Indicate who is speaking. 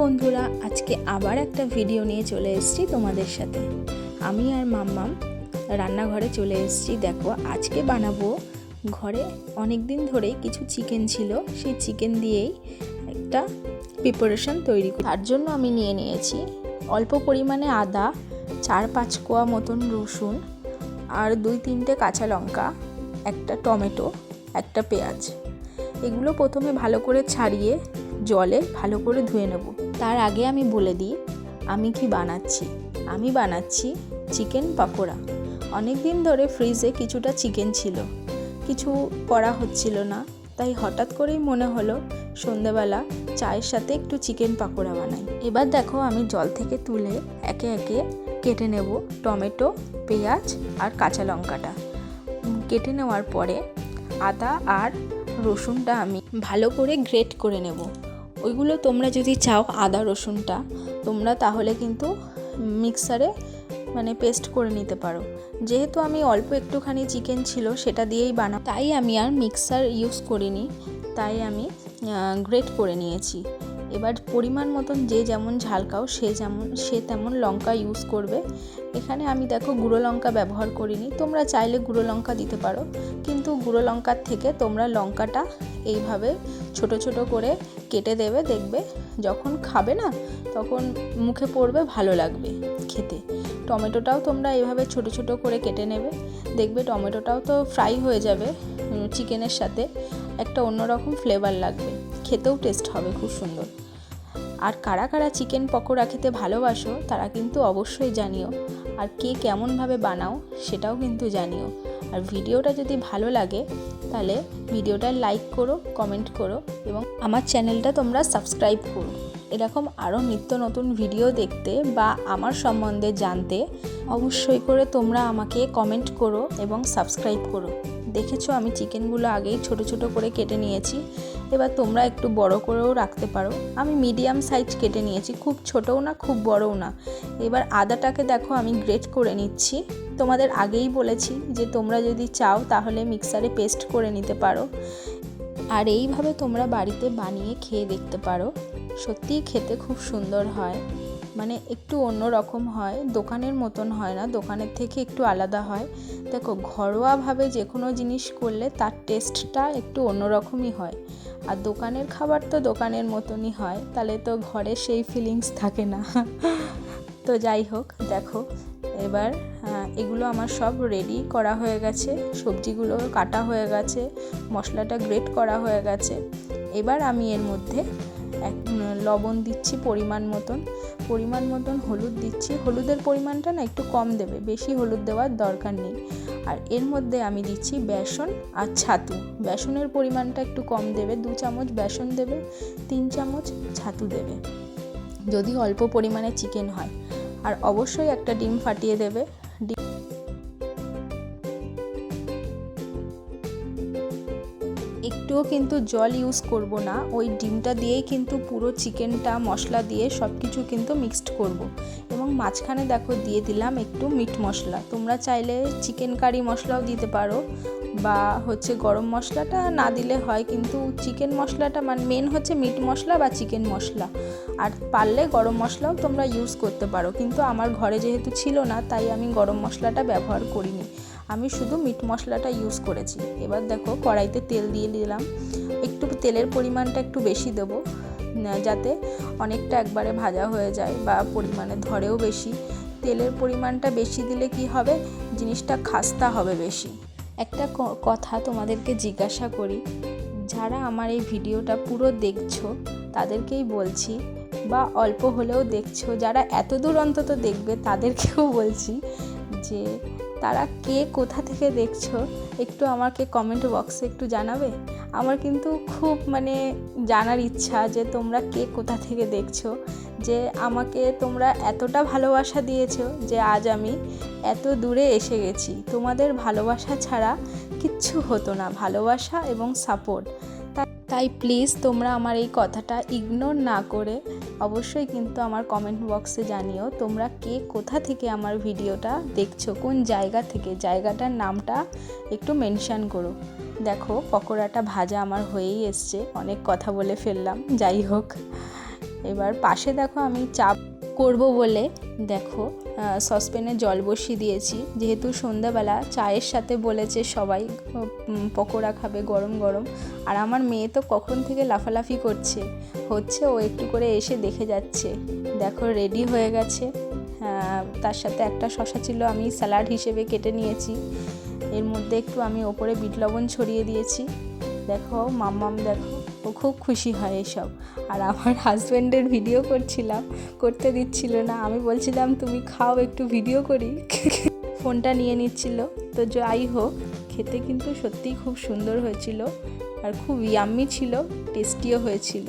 Speaker 1: বন্ধুরা, আজকে আবার একটা ভিডিও নিয়ে চলে এসেছি তোমাদের সাথে। আমি আর মাম্মাম রান্নাঘরে চলে এসেছি। দেখো, আজকে বানাবো ঘরে অনেক দিন ধরেই কিছু চিকেন ছিল, সেই চিকেন দিয়েই একটা প্রিপারেশন তৈরি করি। তার জন্য আমি নিয়ে নিয়েছি অল্প পরিমাণে আদা, 4-5 কোয়া মতন রসুন, আর 2-3টে কাঁচা লঙ্কা, একটা টমেটো, একটা পেঁয়াজ। এগুলো প্রথমে ভালো করে ছাড়িয়ে জলে ভালো করে ধুয়ে নেব। তার আগে আমি বলে দিই আমি কি বানাচ্ছি। আমি বানাচ্ছি চিকেন পকোড়া। অনেক দিন ধরে ফ্রিজে কিছুটা চিকেন ছিল, কিছু করা হচ্ছিল না, তাই হঠাৎ করেই মনে হলো সন্ধেবেলা চায়ের সাথে একটু চিকেন পকোড়া বানাই। এবার দেখো, আমি জল থেকে তুলে একে একে কেটে নেব টমেটো, পেঁয়াজ আর কাঁচা লঙ্কাটা। কেটে নেওয়ার পরে আদা আর রসুনটা আমি ভালো করে গ্রেট করে নেব। ওইগুলো তোমরা যদি চাও আদা রসুনটা তোমরা তাহলে কিন্তু মিক্সারে পেস্ট করে নিতে পারো। যেহেতু আমি অল্প একটুখানি চিকেন ছিল সেটা দিয়েই বানাবো, তাই আমি আর মিক্সার ইউজ করিনি, তাই আমি গ্রেট করে নিয়েছি। এবার পরিমাণ মতন যে যেমন ঝাল খাও সে তেমন লঙ্কা ইউজ করবে। এখানে আমি দেখো গুঁড়ো লঙ্কা ব্যবহার করিনি, তোমরা চাইলে গুঁড়ো লঙ্কা দিতে পারো, কিন্তু গুঁড়ো লঙ্কার থেকে তোমরা লঙ্কাটা এইভাবে ছোট ছোট করে কেটে দেবে। দেখবে যখন খাবে না তখন মুখে পড়বে, ভালো লাগবে খেতে। টমেটোটাও তোমরা এইভাবে ছোট ছোট করে কেটে নেবে। দেখবে টমেটোটাও তো ফ্রাই হয়ে যাবে চিকেনের সাথে, একটা অন্যরকম ফ্লেভার লাগবে, খেতেও টেস্ট হবে খুব সুন্দর। আর কারা কারা চিকেন পকোড়া খেতে ভালোবাসো তারা কিন্তু অবশ্যই জানিও, আর কে কেমনভাবে বানাও সেটাও কিন্তু জানিও। আর ভিডিওটা যদি ভালো লাগে তাহলে ভিডিওটা লাইক করো, কমেন্ট করো এবং আমার চ্যানেলটা তোমরা সাবস্ক্রাইব করো। এরকম আরও নিত্য নতুন ভিডিও দেখতে বা আমার সম্বন্ধে জানতে অবশ্যই করে তোমরা আমাকে কমেন্ট করো এবং সাবস্ক্রাইব করো। দেখেছো আমি চিকেনগুলো আগেই ছোট ছোট করে কেটে নিয়েছি, এবার তোমরা একটু বড় করেও রাখতে পারো। আমি মিডিয়াম সাইজ কেটে নিয়েছি, খুব ছোটও না খুব বড়ও না। এবার আদাটাকে দেখো আমি গ্রেট করে নিচ্ছি। তোমাদের আগেই বলেছি যে তোমরা যদি চাও তাহলে মিক্সারে পেস্ট করে নিতে পারো, আর এইভাবে তোমরা বাড়িতে বানিয়ে খেয়ে দেখতে পারো। সত্যিই খেতে খুব সুন্দর হয়, একটু অন্য রকম হয়, দোকানের মতন হয় না, দোকানের থেকে একটু আলাদা হয়। দেখো, ঘরোয়াভাবে যে কোনো জিনিস করলে তার টেস্টটা একটু অন্যরকমই হয়, আর দোকানের খাবার তো দোকানের মতনই হয়, তাহলে তো ঘরে সেই ফিলিংস থাকে না। তো যাই হোক, দেখো এবার এগুলো আমার সব রেডি করা হয়ে গেছে, সবজিগুলো কাটা হয়ে গেছে, মশলাটা গ্রেট করা হয়ে গেছে। এবার আমি এর মধ্যে লবণ দিচ্ছি পরিমাণ মতন, হলুদ দিচ্ছি। হলুদের পরিমাণটা না একটু কম দেবে, বেশি হলুদ দেওয়ার দরকার নেই। আর এর মধ্যে আমি দিচ্ছি বেসন আর ছাতু। বেসনের পরিমাণটা একটু কম দেবে, 2 চামচ বেসন দেবে, 3 চামচ ছাতু দেবে যদি অল্প পরিমাণে চিকেন হয়। আর অবশ্যই একটা ডিম ফাটিয়ে দেবে। একটুও কিন্তু জল ইউজ করব না, ওই ডিমটা দিয়েই কিন্তু পুরো চিকেনটা মশলা দিয়ে সব কিছু কিন্তু মিক্সড করব। এবং মাঝখানে দেখো দিয়ে দিলাম একটু মিট মশলা। তোমরা চাইলে চিকেন কারি মশলাও দিতে পারো, বা গরম মশলাটা না দিলে হয়, কিন্তু চিকেন মশলাটা মেন হচ্ছে মিট মশলা বা চিকেন মশলা। আর পারলে গরম মশলাও তোমরা ইউজ করতে পারো, কিন্তু আমার ঘরে যেহেতু ছিল না তাই আমি গরম মশলাটা ব্যবহার করিনি, আমি শুধু মিট মশলাটা ইউজ করেছি। এবার দেখো কড়াইতে তেল দিয়ে দিলাম, একটু তেলের পরিমাণটা একটু বেশি দেবো যাতে অনেকটা একবারে ভাজা হয়ে যায় বা পরিমাণে ধরেও বেশি। তেলের পরিমাণটা বেশি দিলে কি হবে, জিনিসটা খাস্তা হবে বেশি। একটা কথা তোমাদেরকে জিজ্ঞাসা করি, যারা আমার এই ভিডিওটা পুরো দেখছো তাদেরকেই বলছি, বা অল্প হলেও দেখছো, যারা এত দূর অন্তত দেখবে তাদেরকেও বলছি যে তারা কে কোথা থেকে দেখছো একটু আমাকে কমেন্ট বক্সে একটু জানাবে। আমার কিন্তু খুব জানার ইচ্ছা যে তোমরা কে কোথা থেকে দেখছো, যে আমাকে তোমরা এতটা ভালোবাসা দিয়েছো যে আজ আমি এত দূরে এসে গেছি। তোমাদের ভালোবাসা ছাড়া কিচ্ছু হতো না, ভালোবাসা এবং সাপোর্ট। তাই প্লিজ তোমরা আমার এই কথাটা ইগনোর না করে অবশ্যই কিন্তু আমার কমেন্ট বক্সে জানিও তোমরা কে কোথা থেকে আমার ভিডিওটা দেখছো, কোন জায়গা থেকে, জায়গাটার নামটা একটু মেনশন করো। দেখো পকোড়াটা ভাজা আমার হয়েই এসছে, অনেক কথা বলে ফেললাম, যাই হোক এবার পাশে দেখো আমি চা করব বলে দেখো সসপ্যানে জল বসিয়ে দিয়েছি, যেহেতু সন্ধ্যাবেলা চায়ের সাথে বলেছে সবাই পকোড়া খাবে গরম গরম। আর আমার মেয়ে তো কখন থেকে লাফালাফি করছে, ও একটু করে এসে দেখে যাচ্ছে। দেখো রেডি হয়ে গেছে। তার সাথে একটা শসা ছিল, আমি স্যালাড হিসেবে কেটে নিয়েছি। এর মধ্যে একটু আমি ওপরে বিট লবণ ছড়িয়ে দিয়েছি। দেখো মাম্মাম দেখো, ও খুব খুশি হয় এসব। আর আমার হাজব্যান্ডের ভিডিও করতে দিচ্ছিল না, আমি বলছিলাম তুমি খাও একটু ভিডিও করি, ফোনটা নিয়ে নিচ্ছিল। তো যাই হোক, খেতে কিন্তু সত্যিই খুব সুন্দর হয়েছিল আর খুব ইয়াম্মি ছিল, টেস্টিও হয়েছিল।